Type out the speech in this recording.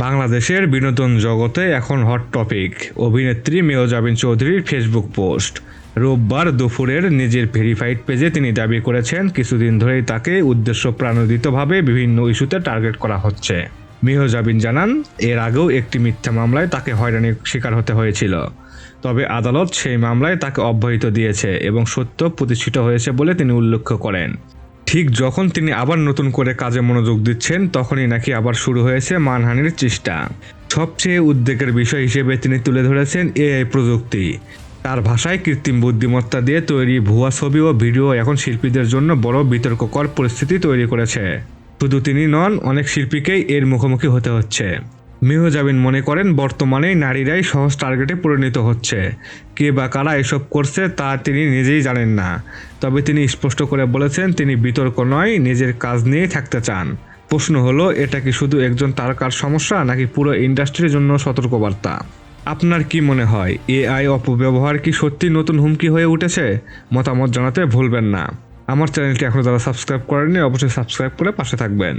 বাংলাদেশের বিনোদন জগতে এখন হট টপিক অভিনেত্রী মেহজাবিন চৌধুরীর ফেসবুক পোস্ট। রোববার দুপুরের নিজের ভেরিফাইড পেজে তিনি দাবি করেছেন, কিছুদিন ধরেই তাকে উদ্দেশ্য প্রণোদিতভাবে বিভিন্ন ইস্যুতে টার্গেট করা হচ্ছে। মেহজাবিন জানান, এর আগেও একটি মিথ্যা মামলায় তাকে হয়রানির শিকার হতে হয়েছিল। তবে আদালত সেই মামলায় তাকে অব্যাহতি দিয়েছে এবং সত্য প্রতিষ্ঠিত হয়েছে বলে তিনি উল্লেখ করেন। ঠিক যখন তিনি আবার নতুন করে কাজে মনোযোগ দিচ্ছেন, তখনই নাকি আবার শুরু হয়েছে মানহানির চেষ্টা। সবচেয়ে উদ্বেগের বিষয় হিসেবে তিনি তুলে ধরেছেন এআই প্রযুক্তি। তার ভাষায় কৃত্রিম বুদ্ধিমত্তা দিয়ে তৈরি ভুয়া ছবি ও ভিডিও এখন শিল্পীদের জন্য বড় বিতর্ককর পরিস্থিতি তৈরি করেছে। শুধু তিনি নন, অনেক শিল্পীকেই এর মুখোমুখি হতে হচ্ছে। মেহজাবিন মনে করেন, বর্তমানে নারীরাই সহজ টার্গেটে পরিণত হচ্ছে। কে বা কারা এসব করছে তা তিনি নিজেই জানেন না। তবে তিনি স্পষ্ট করে বলেছেন, তিনি বিতর্ক নয়, নিজের কাজ নিয়েই থাকতে চান। প্রশ্ন হলো, এটা কি শুধু একজন তারকার সমস্যা নাকি পুরো ইন্ডাস্ট্রির জন্য সতর্কবার্তা? আপনার কি মনে হয়, এআই অপব্যবহার কি সত্যি নতুন হুমকি হয়ে উঠেছে? মতামত জানাতে ভুলবেন না। আমার চ্যানেলটি এখনও যারা সাবস্ক্রাইব করেননি, অবশ্যই সাবস্ক্রাইব করে পাশে থাকবেন।